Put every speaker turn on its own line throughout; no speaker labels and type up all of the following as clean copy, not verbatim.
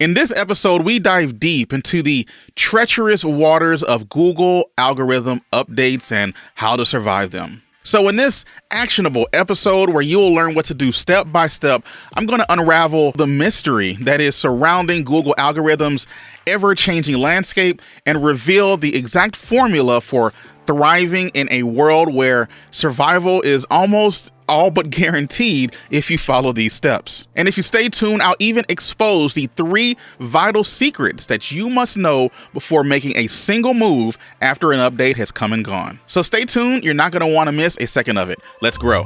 In this episode, we dive deep into the treacherous waters of Google algorithm updates and how to survive them. So in this actionable episode where you'll learn what to do step by step, I'm going to unravel the mystery that is surrounding Google algorithms' ever-changing landscape and reveal the exact formula for thriving in a world where survival is almost all but guaranteed if you follow these steps. And if you stay tuned, I'll even expose the 3 vital secrets that you must know before making a single move after an update has come and gone. So stay tuned, you're not going to want to miss a second of it. Let's grow.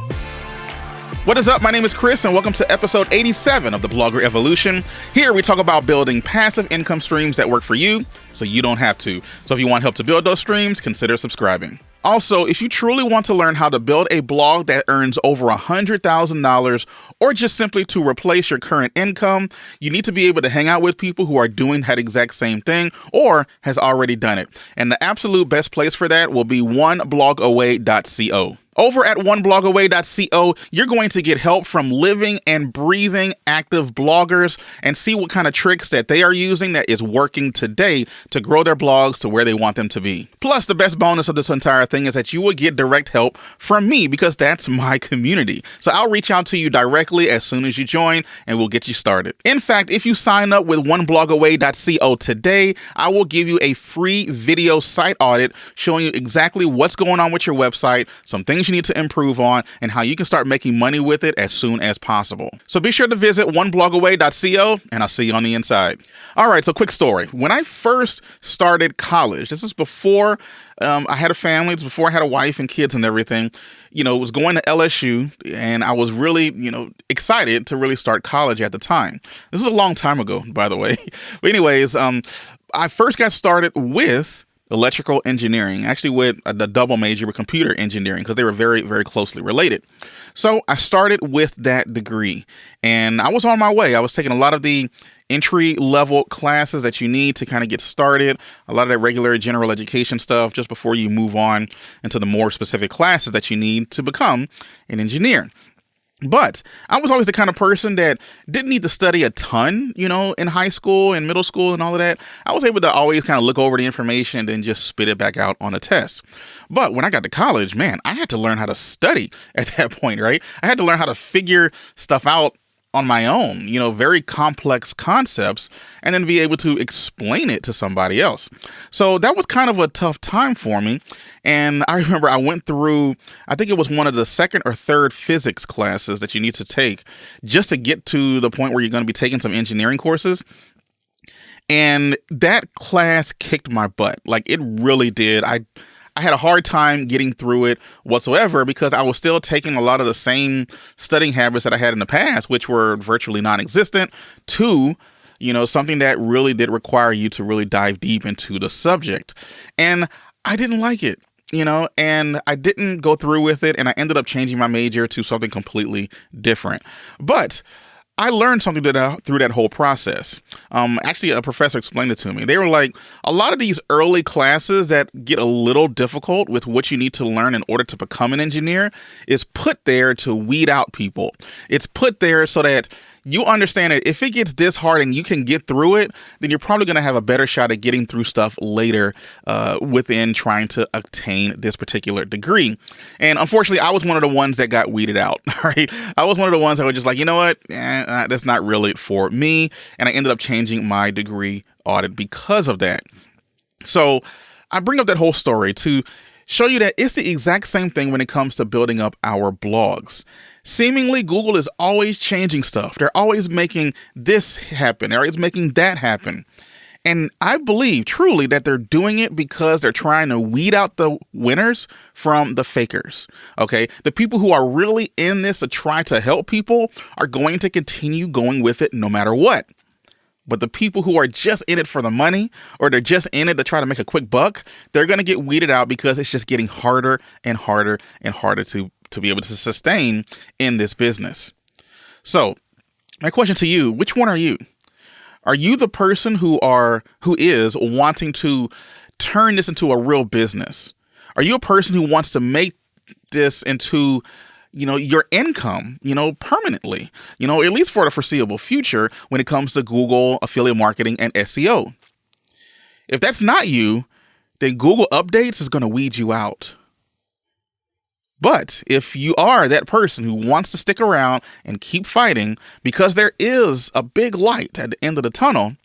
What is up? My name is Chris and welcome to episode 87 of the Blogger Evolution. Here we talk about building passive income streams that work for you so you don't have to. So if you want help to build those streams, consider subscribing. Also, if you truly want to learn how to build a blog that earns over $100,000 or just simply to replace your current income, you need to be able to hang out with people who are doing that exact same thing or has already done it. And the absolute best place for that will be oneblogaway.co. Over at oneblogaway.co, you're going to get help from living and breathing active bloggers and see what kind of tricks that they are using that is working today to grow their blogs to where they want them to be. Plus, the best bonus of this entire thing is that you will get direct help from me because that's my community. So I'll reach out to you directly as soon as you join and we'll get you started. In fact, if you sign up with oneblogaway.co today, I will give you a free video site audit showing you exactly what's going on with your website, some things you need to improve on, and how you can start making money with it as soon as possible. So be sure to visit oneblogaway.co and I'll see you on the inside. All right, so quick story. When I first started college, this is before I had a family, it's before I had a wife and kids and everything, was going to LSU and I was really, excited to really start college at the time. This is a long time ago, by the way. But anyways, I first got started with electrical engineering, actually with a double major with computer engineering because they were very, very closely related. So I started with that degree and I was on my way. I was taking a lot of the entry level classes that you need to kind of get started, a lot of that regular general education stuff just before you move on into the more specific classes that you need to become an engineer. But I was always the kind of person that didn't need to study a ton, in high school and middle school and all of that. I was able to always kind of look over the information and then just spit it back out on a test. But when I got to college, man, I had to learn how to study at that point, right? I had to learn how to figure stuff out on my own, very complex concepts, and then be able to explain it to somebody else. So that was kind of a tough time for me. And I remember I went through, I think it was one of the second or third physics classes that you need to take just to get to the point where you're going to be taking some engineering courses. And that class kicked my butt. Like it really did. I had a hard time getting through it whatsoever because I was still taking a lot of the same studying habits that I had in the past, which were virtually non-existent, to, something that really did require you to really dive deep into the subject. And I didn't like it, and I didn't go through with it. And I ended up changing my major to something completely different. But I learned something through that whole process. Actually, a professor explained it to me. They were like, a lot of these early classes that get a little difficult with what you need to learn in order to become an engineer is put there to weed out people. It's put there so that you understand that if it gets this hard and you can get through it, then you're probably going to have a better shot at getting through stuff later within trying to obtain this particular degree. And unfortunately, I was one of the ones that got weeded out, right? I was one of the ones that were just like, that's not really for me. And I ended up changing my degree audit because of that. So I bring up that whole story to show you that it's the exact same thing when it comes to building up our blogs. Seemingly, Google is always changing stuff. They're always making this happen. They're always making that happen. And I believe truly that they're doing it because they're trying to weed out the winners from the fakers. Okay. The people who are really in this to try to help people are going to continue going with it no matter what. But the people who are just in it for the money, or they're just in it to try to make a quick buck, they're going to get weeded out because it's just getting harder and harder and harder to be able to sustain in this business. So my question to you, which one are you? Are you the person who is wanting to turn this into a real business? Are you a person who wants to make this into your income, permanently, at least for the foreseeable future when it comes to Google affiliate marketing and SEO. If that's not you, then Google Updates is going to weed you out. But if you are that person who wants to stick around and keep fighting because there is a big light at the end of the tunnel,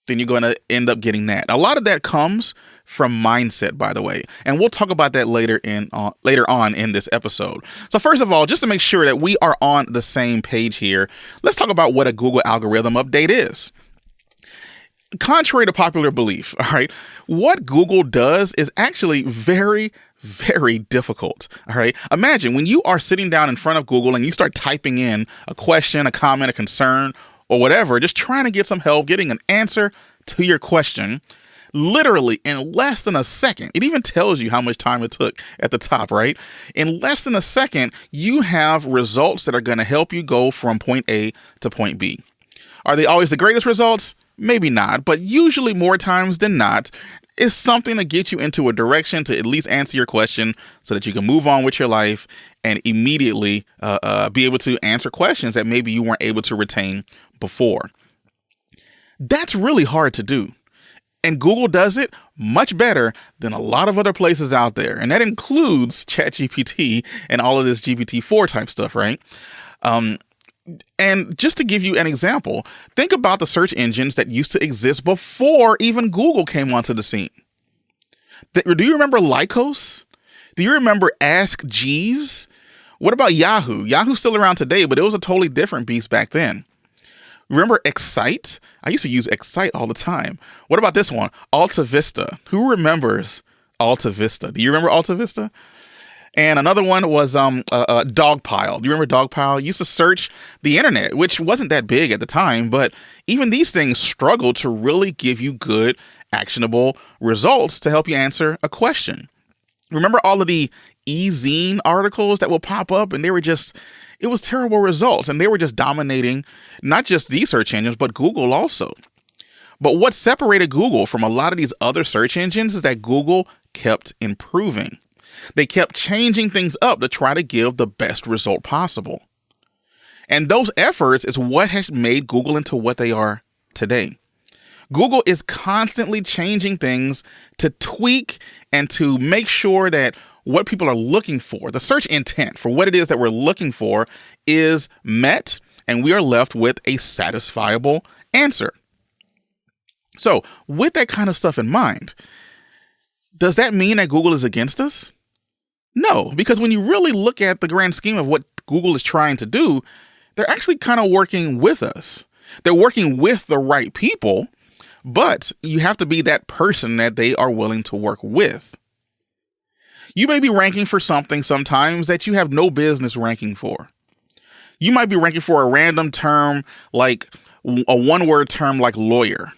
then you're going to end up getting that. A lot of that comes from mindset, by the way, and we'll talk about that later on in this episode. So first of all, just to make sure that we are on the same page here, let's talk about what a Google algorithm update is. Contrary to popular belief, all right, what Google does is actually very, very difficult. All right. Imagine when you are sitting down in front of Google and you start typing in a question, a comment, a concern, or whatever, just trying to get some help, getting an answer to your question, literally in less than a second. It even tells you how much time it took at the top, right? In less than a second, you have results that are going to help you go from point A to point B. Are they always the greatest results? Maybe not, but usually more times than not, it's something to get you into a direction to at least answer your question so that you can move on with your life and immediately be able to answer questions that maybe you weren't able to retain before. That's really hard to do. And Google does it much better than a lot of other places out there. And that includes ChatGPT and all of this GPT-4 type stuff, right? And just to give you an example, think about the search engines that used to exist before even Google came onto the scene. Do you remember Lycos? Do you remember Ask Jeeves? What about Yahoo? Yahoo's still around today, but it was a totally different beast back then. Remember Excite? I used to use Excite all the time. What about this one? Alta Vista. Who remembers Alta Vista? Do you remember Alta Vista? And another one was Dogpile. Do you remember Dogpile? You used to search the internet, which wasn't that big at the time, but even these things struggle to really give you good, actionable results to help you answer a question. Remember all of the e-zine articles that will pop up, and it was terrible results, and they were just dominating not just these search engines, but Google also. But what separated Google from a lot of these other search engines is that Google kept improving. They kept changing things up to try to give the best result possible. And those efforts is what has made Google into what they are today. Google is constantly changing things to tweak and to make sure that what people are looking for, the search intent for what it is that we're looking for, is met, and we are left with a satisfiable answer. So with that kind of stuff in mind, does that mean that Google is against us? No, because when you really look at the grand scheme of what Google is trying to do, they're actually kind of working with us. They're working with the right people, but you have to be that person that they are willing to work with. You may be ranking for something sometimes that you have no business ranking for. You might be ranking for a random term, like a one-word term like lawyer.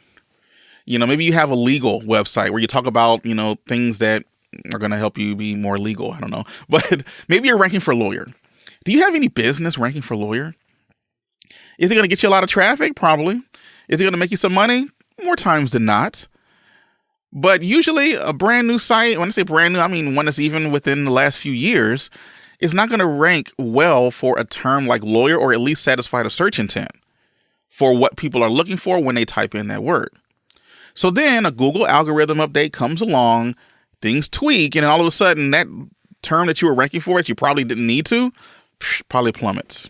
Maybe you have a legal website where you talk about, things that are going to help you be more legal. I don't know. But maybe you're ranking for lawyer. Do you have any business ranking for lawyer? Is it going to get you a lot of traffic? Probably. Is it going to make you some money? More times than not. But usually a brand new site, when I say brand new, I mean one that's even within the last few years, is not going to rank well for a term like lawyer, or at least satisfy the search intent for what people are looking for when they type in that word. So then a Google algorithm update comes along, things tweak, and all of a sudden that term that you were ranking for, that you probably didn't need to, probably plummets.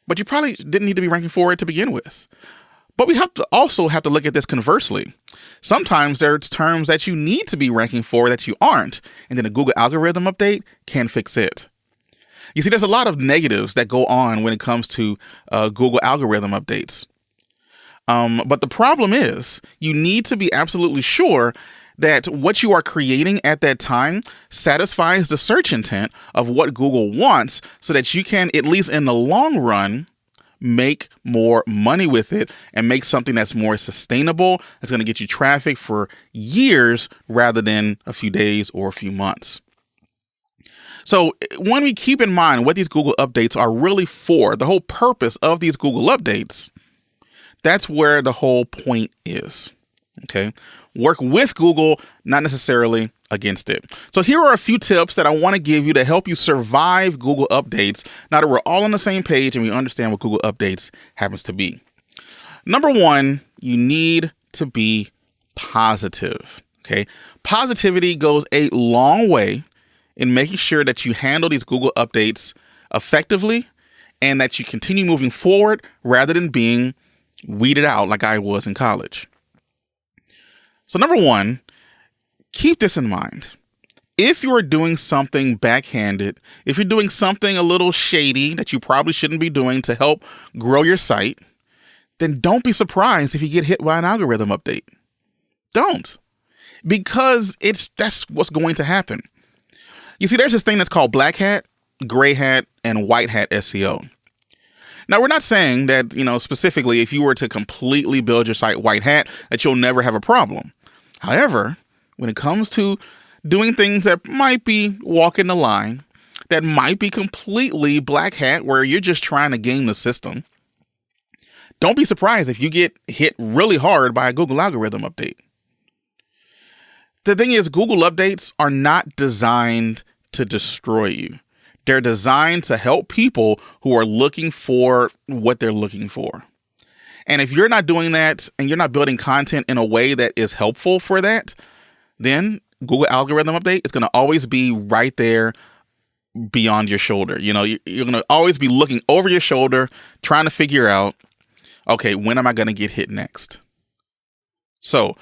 But you probably didn't need to be ranking for it to begin with. But we also have to look at this conversely. Sometimes there's terms that you need to be ranking for that you aren't, and then a Google algorithm update can fix it. You see, there's a lot of negatives that go on when it comes to Google algorithm updates. But the problem is you need to be absolutely sure that what you are creating at that time satisfies the search intent of what Google wants, so that you can, at least in the long run, make more money with it and make something that's more sustainable, that's going to get you traffic for years rather than a few days or a few months. So when we keep in mind what these Google updates are really for, the whole purpose of these Google updates, that's where the whole point is. Okay. Work with Google, not necessarily against it. So here are a few tips that I want to give you to help you survive Google updates now that we're all on the same page and we understand what Google updates happens to be. Number one, you need to be positive. Okay. Positivity goes a long way in making sure that you handle these Google updates effectively and that you continue moving forward rather than being weeded out like I was in college. So number one, keep this in mind. If you are doing something backhanded, if you're doing something a little shady that you probably shouldn't be doing to help grow your site, then don't be surprised if you get hit by an algorithm update. Don't. Because that's what's going to happen. You see, there's this thing that's called black hat, gray hat, and white hat SEO. Now, we're not saying that, specifically if you were to completely build your site white hat, that you'll never have a problem. However, when it comes to doing things that might be walking the line, that might be completely black hat, where you're just trying to game the system, don't be surprised if you get hit really hard by a Google algorithm update. The thing is, Google updates are not designed to destroy you. They're designed to help people who are looking for what they're looking for. And if you're not doing that and you're not building content in a way that is helpful for that, then Google algorithm update is going to always be right there beyond your shoulder. You're going to always be looking over your shoulder, trying to figure out, okay, when am I going to get hit next? So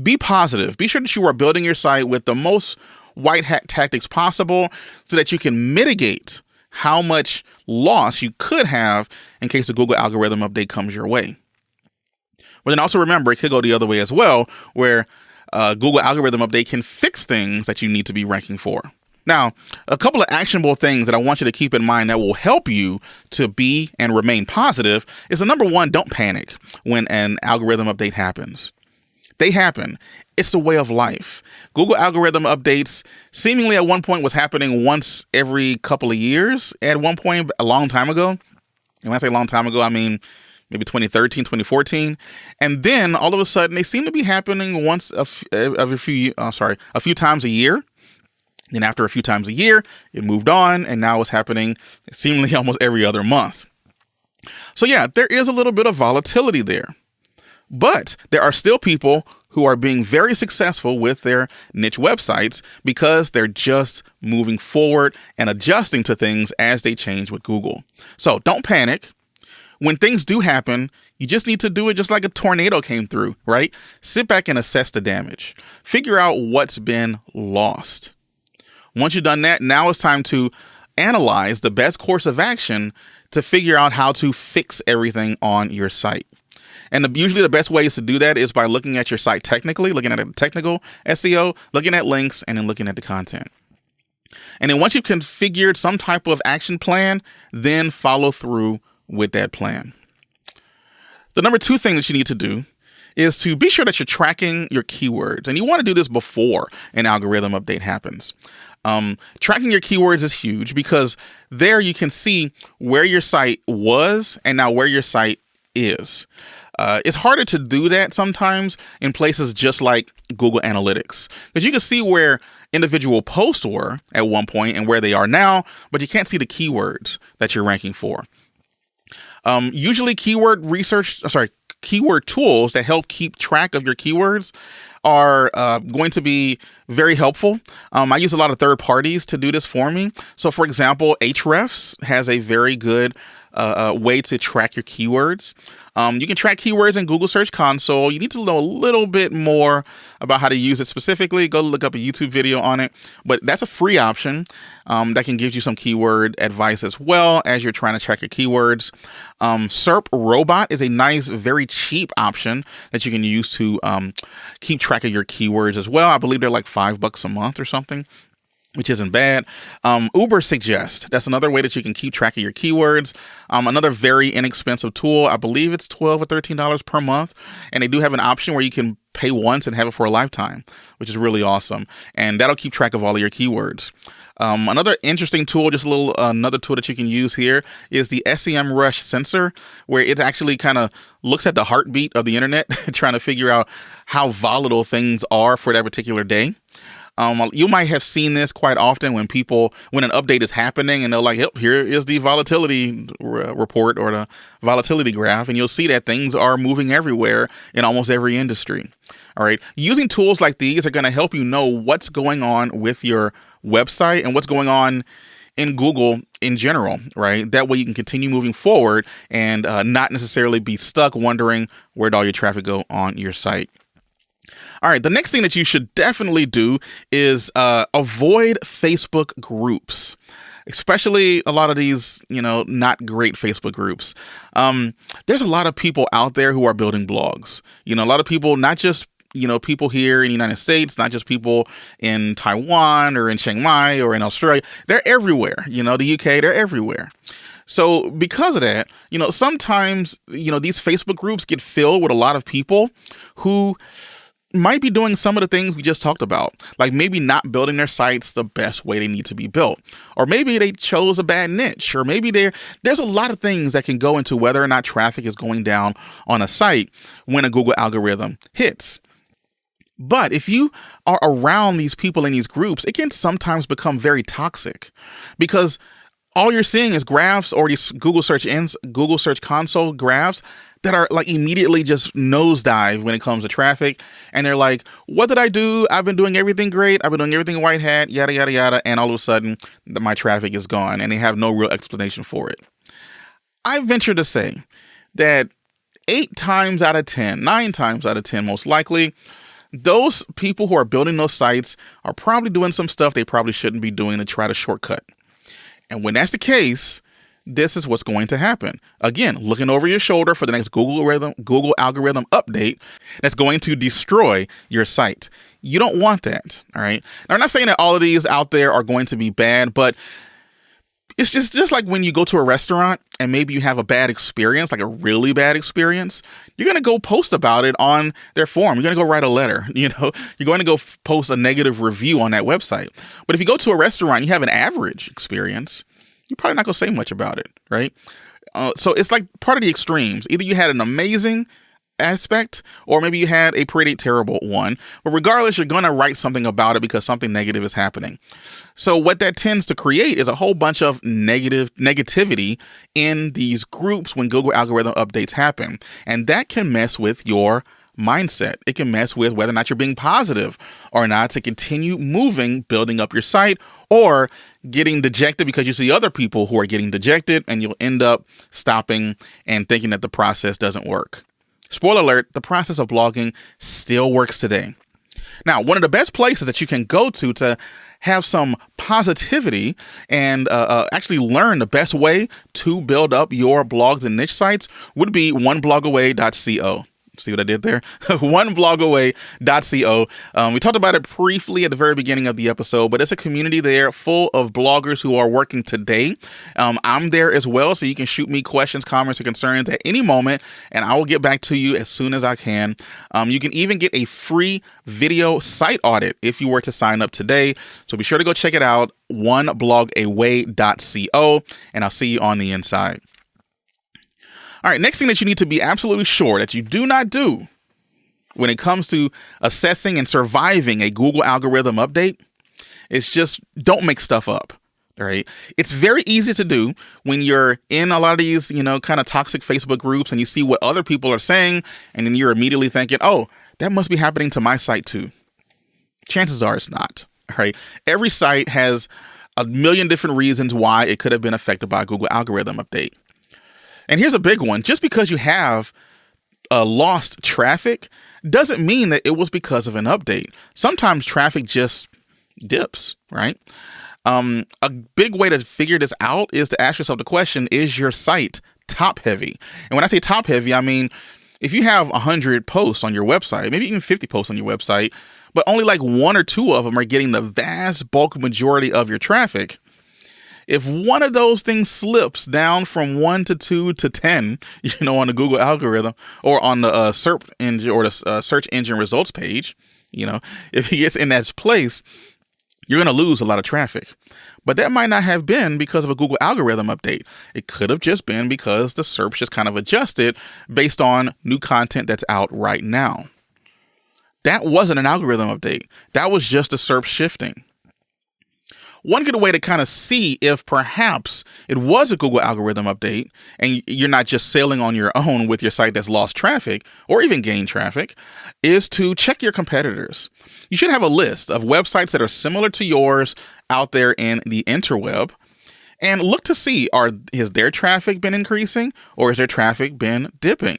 be positive. Be sure that you are building your site with the most white hat tactics possible so that you can mitigate how much loss you could have in case the Google algorithm update comes your way. But then also remember, it could go the other way as well, where Google algorithm update can fix things that you need to be ranking for. Now, a couple of actionable things that I want you to keep in mind that will help you to be and remain positive is number one, don't panic when an algorithm update happens. They happen. It's the way of life. Google algorithm updates seemingly at one point was happening once every couple of years. At one point, a long time ago, and when I say long time ago, I mean maybe 2013, 2014. And then all of a sudden, they seem to be happening a few times a year. Then after a few times a year, it moved on, and now it's happening seemingly almost every other month. So yeah, there is a little bit of volatility there. But there are still people who are being very successful with their niche websites because they're just moving forward and adjusting to things as they change with Google. So don't panic. When things do happen, you just need to do it just like a tornado came through, right? Sit back and assess the damage. Figure out what's been lost. Once you've done that, now it's time to analyze the best course of action to figure out how to fix everything on your site. And usually the best way is to do that is by looking at your site technically, looking at the technical SEO, looking at links, and then looking at the content. And then once you've configured some type of action plan, then follow through with that plan. The number two thing that you need to do is to be sure that you're tracking your keywords. And you want to do this before an algorithm update happens. Tracking your keywords is huge because there you can see where your site was and now where your site is. It's harder to do that sometimes in places just like Google Analytics, because you can see where individual posts were at one point and where they are now, but you can't see the keywords that you're ranking for. Usually keyword tools that help keep track of your keywords are going to be very helpful. I use a lot of third parties to do this for me. So for example, Ahrefs has a very good way to track your keywords. You can track keywords in Google Search Console. You need to know a little bit more about how to use it specifically. Go look up a YouTube video on it. But that's a free option that can give you some keyword advice as well as you're trying to track your keywords. SERP Robot is a nice, very cheap option that you can use to keep track of your keywords as well. I believe they're like $5 a month or something, which isn't bad. Uber Suggest, that's another way that you can keep track of your keywords. Another very inexpensive tool. I believe it's $12 or $13 per month. And they do have an option where you can pay once and have it for a lifetime, which is really awesome. And that'll keep track of all of your keywords. Another interesting tool, another tool that you can use here is the SEMrush sensor, where it actually kind of looks at the heartbeat of the internet, trying to figure out how volatile things are for that particular day. You might have seen this quite often when an update is happening and they're like, yep, here is the volatility report or the volatility graph. And you'll see that things are moving everywhere in almost every industry. All right. Using tools like these are going to help you know what's going on with your website and what's going on in Google in general, right? That way you can continue moving forward and not necessarily be stuck wondering where'd all your traffic go on your site. All right, the next thing that you should definitely do is avoid Facebook groups, especially a lot of these, not great Facebook groups. There's a lot of people out there who are building blogs. A lot of people, not just people here in the United States, not just people in Taiwan or in Chiang Mai or in Australia. They're everywhere. The UK, they're everywhere. So because of that, sometimes, these Facebook groups get filled with a lot of people who might be doing some of the things we just talked about, like maybe not building their sites the best way they need to be built, or maybe they chose a bad niche, or maybe there's a lot of things that can go into whether or not traffic is going down on a site when a Google algorithm hits. But if you are around these people in these groups, it can sometimes become very toxic because all you're seeing is graphs or these Google Search Console graphs that are like immediately just nosedive when it comes to traffic. And they're like, what did I do? I've been doing everything great. I've been doing everything white hat, yada, yada, yada. And all of a sudden my traffic is gone and they have no real explanation for it. I venture to say that 9 times out of 10, most likely, those people who are building those sites are probably doing some stuff they probably shouldn't be doing to try to shortcut. And when that's the case, this is what's going to happen. Again, looking over your shoulder for the next Google algorithm update that's going to destroy your site. You don't want that, all right? Now, I'm not saying that all of these out there are going to be bad, but it's just like when you go to a restaurant and maybe you have a bad experience, like a really bad experience, you're going to go post about it on their forum. You're going to go write a letter, you're going to go post a negative review on that website. But if you go to a restaurant, you have an average experience, you're probably not going to say much about it, right? So it's like part of the extremes. Either you had an amazing aspect or maybe you had a pretty terrible one. But regardless, you're going to write something about it because something negative is happening. So what that tends to create is a whole bunch of negativity in these groups when Google algorithm updates happen. And that can mess with your mindset. It can mess with whether or not you're being positive or not to continue moving, building up your site, or getting dejected because you see other people who are getting dejected and you'll end up stopping and thinking that the process doesn't work. Spoiler alert, the process of blogging still works today. Now, one of the best places that you can go to have some positivity and actually learn the best way to build up your blogs and niche sites would be oneblogaway.co. See what I did there? oneblogaway.co. We talked about it briefly at the very beginning of the episode, but it's a community there full of bloggers who are working today. I'm there as well, so you can shoot me questions, comments, or concerns at any moment, and I will get back to you as soon as I can. You can even get a free video site audit if you were to sign up today. So be sure to go check it out, oneblogaway.co, and I'll see you on the inside. All right, next thing that you need to be absolutely sure that you do not do when it comes to assessing and surviving a Google algorithm update is just don't make stuff up. All right. It's very easy to do when you're in a lot of these, kind of toxic Facebook groups and you see what other people are saying. And then you're immediately thinking, oh, that must be happening to my site too. Chances are it's not. All right. Every site has a million different reasons why it could have been affected by a Google algorithm update. And here's a big one. Just because you have lost traffic doesn't mean that it was because of an update. Sometimes traffic just dips, right? A big way to figure this out is to ask yourself the question, is your site top heavy? And when I say top heavy, I mean, if you have 100 posts on your website, maybe even 50 posts on your website, but only like 1 or 2 of them are getting the vast bulk majority of your traffic, if one of those things slips down from 1 to 2 to 10, on the Google algorithm or on the SERP engine or the search engine results page, if it gets in that place, you're going to lose a lot of traffic. But that might not have been because of a Google algorithm update. It could have just been because the SERP just kind of adjusted based on new content that's out right now. That wasn't an algorithm update. That was just the SERP shifting. One good way to kind of see if perhaps it was a Google algorithm update and you're not just sailing on your own with your site that's lost traffic or even gained traffic is to check your competitors. You should have a list of websites that are similar to yours out there in the interweb and look to see, has their traffic been increasing or has their traffic been dipping?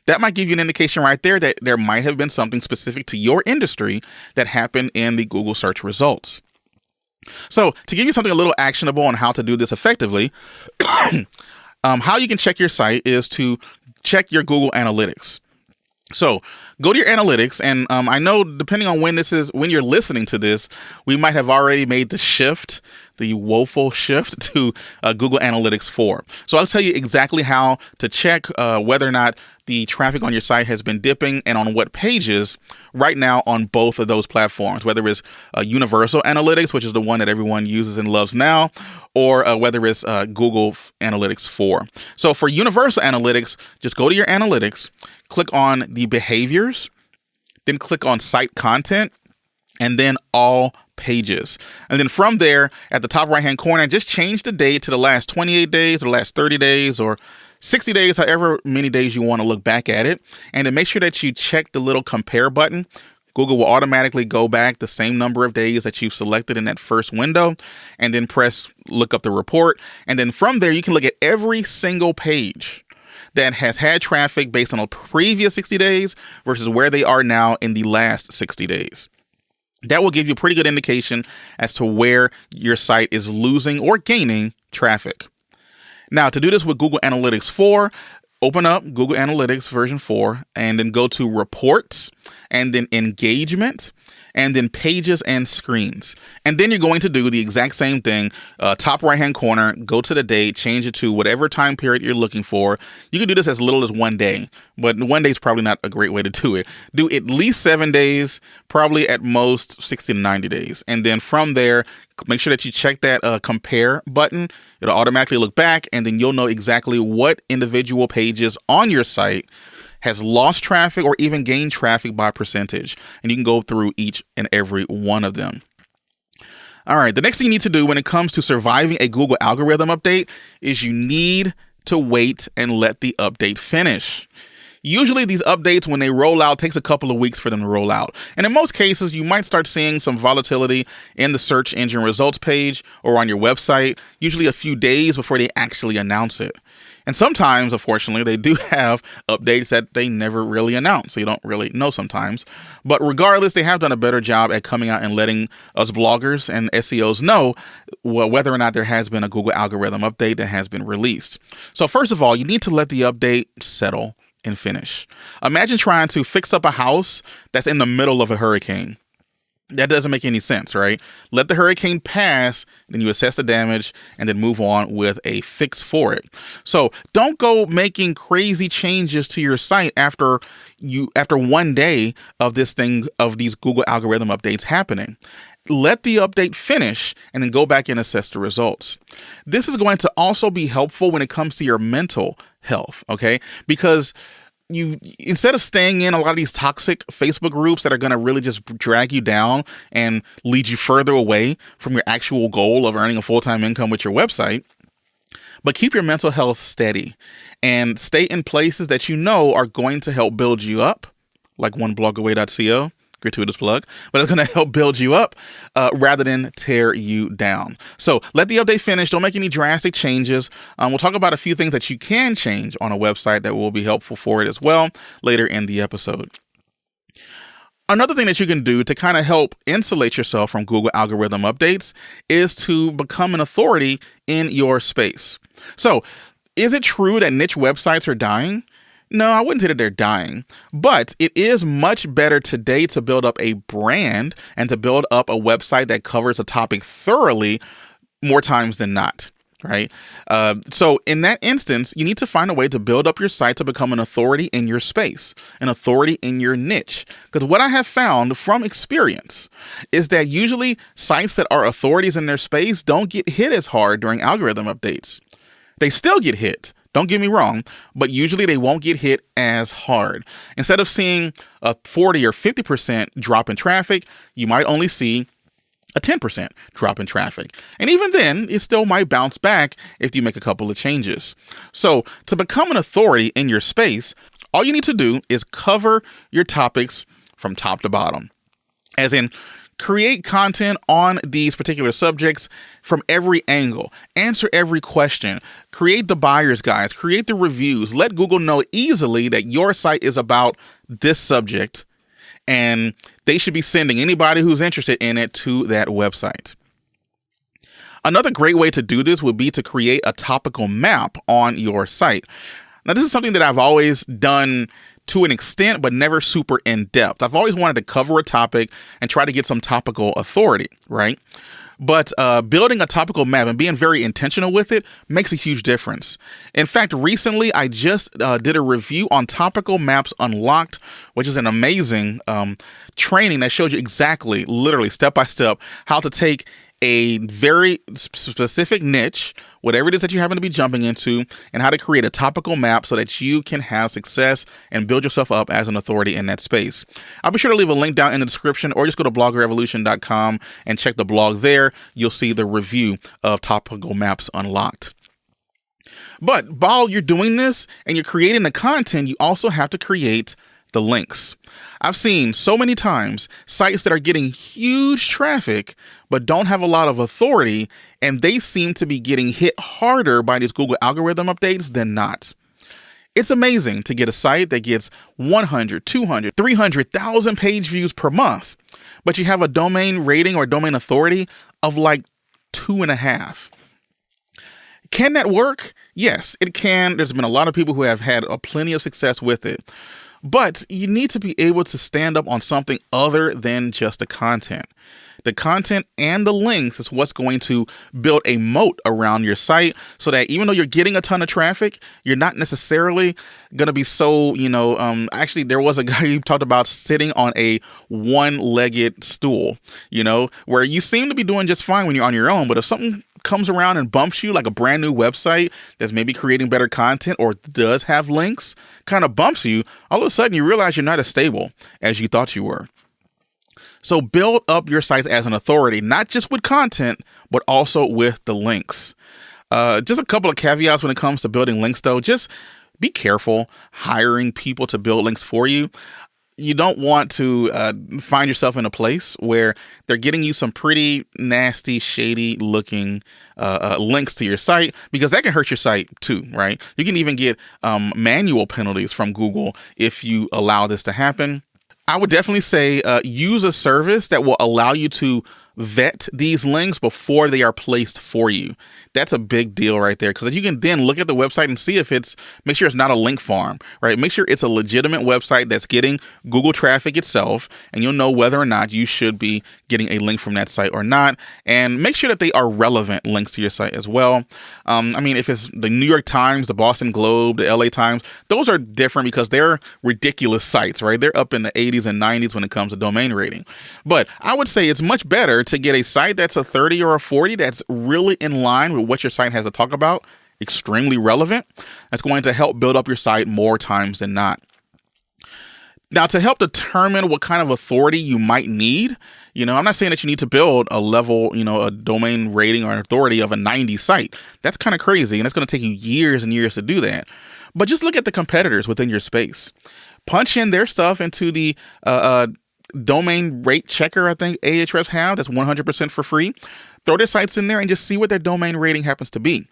That might give you an indication right there that there might have been something specific to your industry that happened in the Google search results. So to give you something a little actionable on how to do this effectively, how you can check your site is to check your Google Analytics. So go to your analytics, and I know depending on when you're listening to this, we might have already made the woeful shift to Google Analytics 4. So I'll tell you exactly how to check whether or not the traffic on your site has been dipping and on what pages right now on both of those platforms, whether it's Universal Analytics, which is the one that everyone uses and loves now, or whether it's Google Analytics 4. So for Universal Analytics, just go to your analytics, click on the behaviors, then click on site content, and then all pages. And then from there, at the top right-hand corner, just change the date to the last 28 days or the last 30 days or 60 days, however many days you want to look back at it. And then make sure that you check the little compare button. Google will automatically go back the same number of days that you've selected in that first window, and then press look up the report. And then from there, you can look at every single page that has had traffic based on the previous 60 days versus where they are now in the last 60 days. That will give you a pretty good indication as to where your site is losing or gaining traffic. Now, to do this with Google Analytics 4, open up Google Analytics version 4 and then go to Reports and then Engagement and then Pages and Screens. And then you're going to do the exact same thing. Top right-hand corner, go to the date, change it to whatever time period you're looking for. You can do this as little as 1 day, but 1 day is probably not a great way to do it. Do at least 7 days, probably at most 60 to 90 days. And then from there, make sure that you check that compare button. It'll automatically look back, and then you'll know exactly what individual pages on your site has lost traffic or even gained traffic by percentage. And you can go through each and every one of them. All right, the next thing you need to do when it comes to surviving a Google algorithm update is you need to wait and let the update finish. Usually these updates, when they roll out, takes a couple of weeks for them to roll out. And in most cases, you might start seeing some volatility in the search engine results page or on your website, usually a few days before they actually announce it. And sometimes, unfortunately, they do have updates that they never really announce, so you don't really know sometimes. But regardless, they have done a better job at coming out and letting us bloggers and SEOs know whether or not there has been a Google algorithm update that has been released. So first of all, you need to let the update settle and finish. Imagine trying to fix up a house that's in the middle of a hurricane. That doesn't make any sense, right? Let the hurricane pass, then you assess the damage, and then move on with a fix for it. So don't go making crazy changes to your site after 1 day of these Google algorithm updates happening. Let the update finish and then go back and assess the results. This is going to also be helpful when it comes to your mental health, okay? Because instead of staying in a lot of these toxic Facebook groups that are going to really just drag you down and lead you further away from your actual goal of earning a full-time income with your website, but keep your mental health steady and stay in places that you know are going to help build you up, like oneblogaway.co. Gratuitous plug, but it's going to help build you up rather than tear you down. So let the update finish. Don't make any drastic changes. We'll talk about a few things that you can change on a website that will be helpful for it as well later in the episode. Another thing that you can do to kind of help insulate yourself from Google algorithm updates is to become an authority in your space. So is it true that niche websites are dying? No, I wouldn't say that they're dying, but it is much better today to build up a brand and to build up a website that covers a topic thoroughly more times than not, right? So in that instance, you need to find a way to build up your site to become an authority in your space, an authority in your niche. Because what I have found from experience is that usually sites that are authorities in their space don't get hit as hard during algorithm updates. They still get hit. Don't get me wrong, but usually they won't get hit as hard. Instead of seeing a 40 or 50% drop in traffic, you might only see a 10% drop in traffic. And even then, it still might bounce back if you make a couple of changes. So to become an authority in your space, all you need to do is cover your topics from top to bottom. As in, create content on these particular subjects from every angle. Answer every question. Create the buyer's guides. Create the reviews. Let Google know easily that your site is about this subject, and they should be sending anybody who's interested in it to that website. Another great way to do this would be to create a topical map on your site. Now, this is something that I've always done to an extent, but never super in depth. I've always wanted to cover a topic and try to get some topical authority, right? But building a topical map and being very intentional with it makes a huge difference. In fact, recently I just did a review on Topical Maps Unlocked, which is an amazing training that shows you exactly, literally step by step, how to take a very specific niche, whatever it is that you happen to be jumping into, and how to create a topical map so that you can have success and build yourself up as an authority in that space. I'll be sure to leave a link down in the description, or just go to blogrevolution.com and check the blog there. You'll see the review of Topical Maps Unlocked. But while you're doing this and you're creating the content, you also have to create the links. I've seen so many times sites that are getting huge traffic but don't have a lot of authority, and they seem to be getting hit harder by these Google algorithm updates than not. It's amazing to get a site that gets 100, 200, 300,000 page views per month, but you have a domain rating or domain authority of like 2.5. Can that work? Yes, it can. There's been a lot of people who have had plenty of success with it. But you need to be able to stand up on something other than just the content. The content and the links is what's going to build a moat around your site, so that even though you're getting a ton of traffic, you're not necessarily going to be so, actually there was a guy who talked about sitting on a one-legged stool, where you seem to be doing just fine when you're on your own. But if something comes around and bumps you, like a brand new website that's maybe creating better content or does have links, kind of bumps you, all of a sudden you realize you're not as stable as you thought you were. So build up your sites as an authority, not just with content, but also with the links. Just a couple of caveats when it comes to building links, though. Just be careful hiring people to build links for you. You don't want to find yourself in a place where they're getting you some pretty nasty, shady looking links to your site, because that can hurt your site too, right? You can even get manual penalties from Google if you allow this to happen. I would definitely say use a service that will allow you to vet these links before they are placed for you. That's a big deal right there, because you can then look at the website and see if make sure it's not a link farm, right? Make sure it's a legitimate website that's getting Google traffic itself, and you'll know whether or not you should be getting a link from that site or not. And make sure that they are relevant links to your site as well. If it's the New York Times, the Boston Globe, the LA Times, those are different because they're ridiculous sites, right? They're up in the 80s and 90s when it comes to domain rating. But I would say it's much better to get a site that's a 30 or a 40 that's really in line with what your site has to talk about, extremely relevant. That's going to help build up your site more times than not. Now, to help determine what kind of authority you might need, I'm not saying that you need to build a level, a domain rating or an authority of a 90 site. That's kind of crazy, and it's going to take you years and years to do that. But just look at the competitors within your space. Punch in their stuff into the domain rate checker, I think Ahrefs have, that's 100% for free. Throw their sites in there and just see what their domain rating happens to be.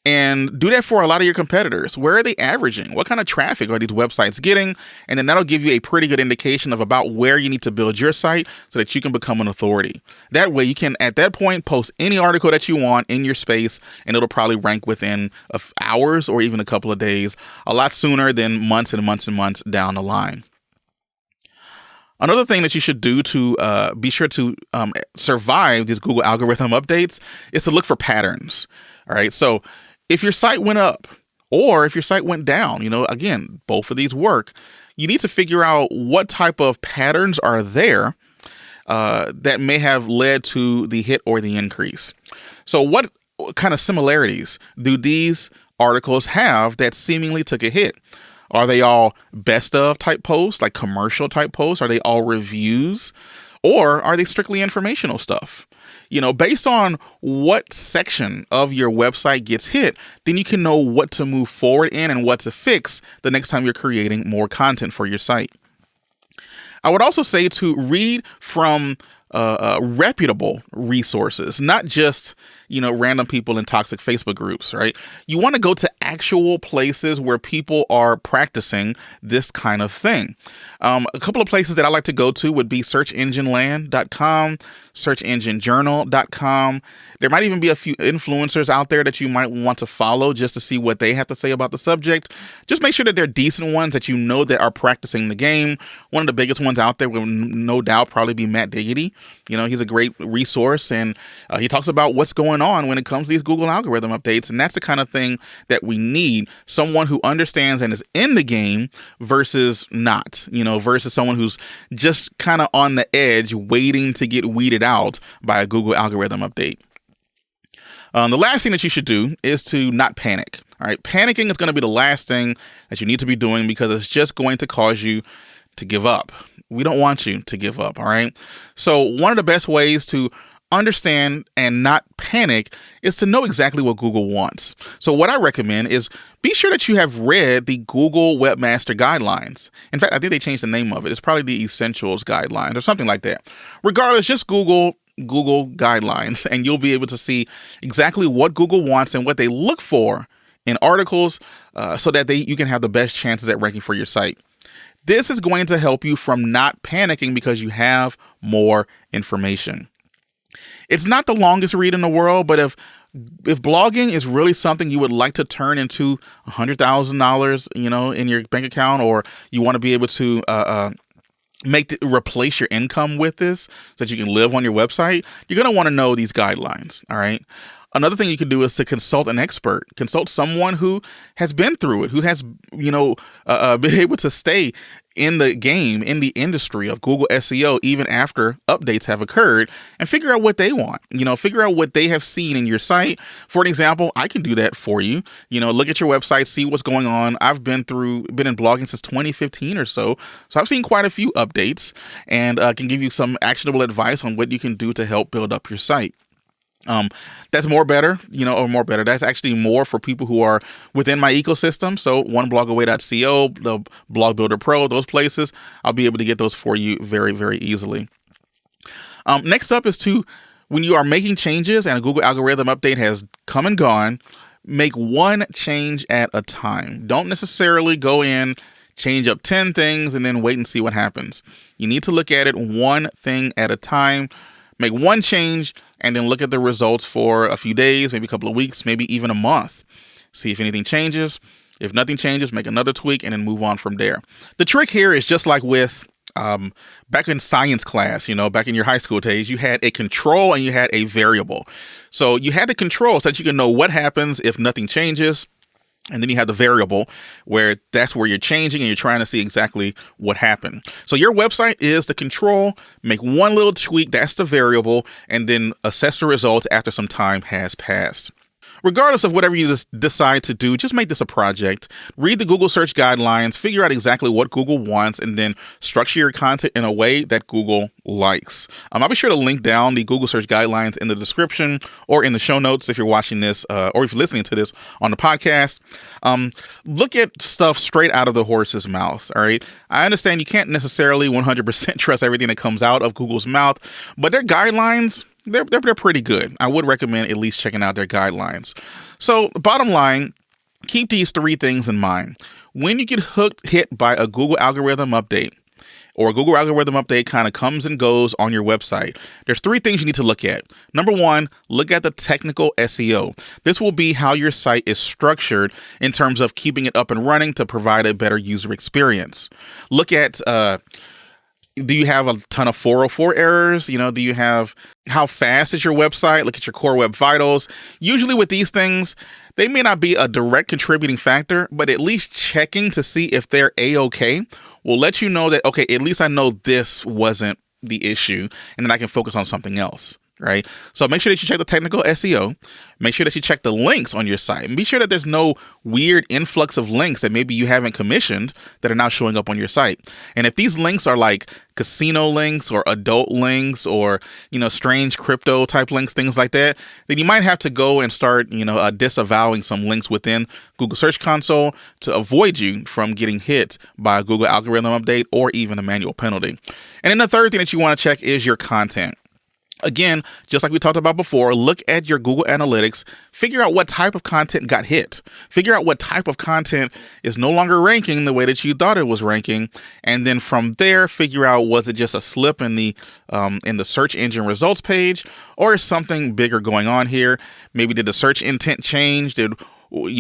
And do that for a lot of your competitors. Where are they averaging? What kind of traffic are these websites getting? And then that'll give you a pretty good indication of about where you need to build your site so that you can become an authority. That way you can, at that point, post any article that you want in your space, and it'll probably rank within hours or even a couple of days, a lot sooner than months and months and months down the line. Another thing that you should do to be sure to survive these Google algorithm updates is to look for patterns. All right. So if your site went up or if your site went down, again, both of these work, you need to figure out what type of patterns are there that may have led to the hit or the increase. So what kind of similarities do these articles have that seemingly took a hit? Are they all best of type posts, like commercial type posts? Are they all reviews? Or are they strictly informational stuff? Based on what section of your website gets hit, then you can know what to move forward in and what to fix the next time you're creating more content for your site. I would also say to read from reputable resources, not just, random people in toxic Facebook groups, right? You want to go to actual places where people are practicing this kind of thing. A couple of places that I like to go to would be searchengineland.com, searchenginejournal.com. There might even be a few influencers out there that you might want to follow just to see what they have to say about the subject. Just make sure that they're decent ones that that are practicing the game. One of the biggest ones out there will no doubt probably be Matt Diggity. He's a great resource, and he talks about what's going on when it comes to these Google algorithm updates. And that's the kind of thing that we need. Someone who understands and is in the game versus not, versus someone who's just kind of on the edge waiting to get weeded out by a Google algorithm update. The last thing that you should do is to not panic. All right. Panicking is going to be the last thing that you need to be doing because it's just going to cause you to give up. We don't want you to give up. All right. So one of the best ways to understand and not panic is to know exactly what Google wants. So what I recommend is be sure that you have read the Google Webmaster Guidelines. In fact, I think they changed the name of it. It's probably the Essentials Guidelines or something like that. Regardless, just Google Guidelines and you'll be able to see exactly what Google wants and what they look for in articles so that you can have the best chances at ranking for your site. This is going to help you from not panicking because you have more information. It's not the longest read in the world, but if blogging is really something you would like to turn into $100,000, in your bank account, or you want to be able to replace your income with this so that you can live on your website, you're going to want to know these guidelines. All right. Another thing you can do is to consult an expert, consult someone who has been through it, who has, been able to stay in the game, in the industry of Google SEO, even after updates have occurred, and figure out what they want, figure out what they have seen in your site. For an example, I can do that for you. Look at your website, see what's going on. I've been in blogging since 2015 or so. So I've seen quite a few updates and can give you some actionable advice on what you can do to help build up your site. That's more better. That's actually more for people who are within my ecosystem. So oneblogaway.co, the Blog Builder Pro, those places, I'll be able to get those for you very, very easily. Next up is when you are making changes and a Google algorithm update has come and gone, make one change at a time. Don't necessarily go in, change up 10 things and then wait and see what happens. You need to look at it one thing at a time. Make one change and then look at the results for a few days, maybe a couple of weeks, maybe even a month. See if anything changes. If nothing changes, make another tweak and then move on from there. The trick here is just like with back in science class, back in your high school days, you had a control and you had a variable. So you had the control so that you can know what happens if nothing changes. And then you have the variable where that's where you're changing and you're trying to see exactly what happened. So your website is the control, make one little tweak, that's the variable, and then assess the results after some time has passed. Regardless of whatever you decide to do, just make this a project. Read the Google search guidelines, figure out exactly what Google wants, and then structure your content in a way that Google likes. I'll be sure to link down the Google search guidelines in the description or in the show notes if you're watching this or if you're listening to this on the podcast. Look at stuff straight out of the horse's mouth. All right. I understand you can't necessarily 100% trust everything that comes out of Google's mouth, but their guidelines, they're pretty good. I would recommend at least checking out their guidelines. So bottom line, keep these three things in mind. When you get hit by a Google algorithm update, or a Google algorithm update kind of comes and goes on your website, there's three things you need to look at. Number one, look at the technical SEO. This will be how your site is structured in terms of keeping it up and running to provide a better user experience. Look at do you have a ton of 404 errors? Do you have how fast is your website? Look at your core web vitals. Usually with these things, they may not be a direct contributing factor, but at least checking to see if they're A-okay will let you know that, okay, at least I know this wasn't the issue, and then I can focus on something else, right? So make sure that you check the technical SEO. Make sure that you check the links on your site, and be sure that there's no weird influx of links that maybe you haven't commissioned that are now showing up on your site. And if these links are like casino links or adult links or, strange crypto type links, things like that, then you might have to go and start, disavowing some links within Google Search Console to avoid you from getting hit by a Google algorithm update or even a manual penalty. And then the third thing that you want to check is your content. Again, just like we talked about before, look at your Google Analytics, figure out what type of content got hit, figure out what type of content is no longer ranking the way that you thought it was ranking, and then from there, figure out, was it just a slip in the search engine results page, or is something bigger going on here? Maybe did the search intent change? Did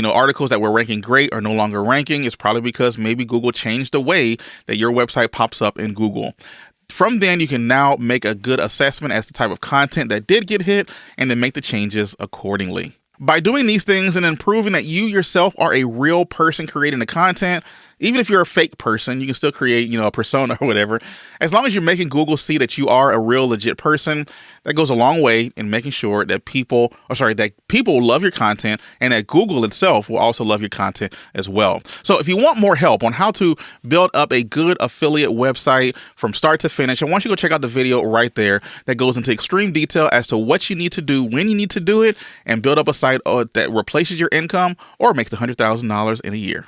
articles that were ranking great are no longer ranking? It's probably because maybe Google changed the way that your website pops up in Google. From then, you can now make a good assessment as to the type of content that did get hit and then make the changes accordingly. By doing these things and then proving that you yourself are a real person creating the content, even if you're a fake person, you can still create, a persona or whatever. As long as you're making Google see that you are a real legit person, that goes a long way in making sure that people love your content and that Google itself will also love your content as well. So if you want more help on how to build up a good affiliate website from start to finish, I want you to go check out the video right there that goes into extreme detail as to what you need to do, when you need to do it, and build up a site that replaces your income or makes $100,000 in a year.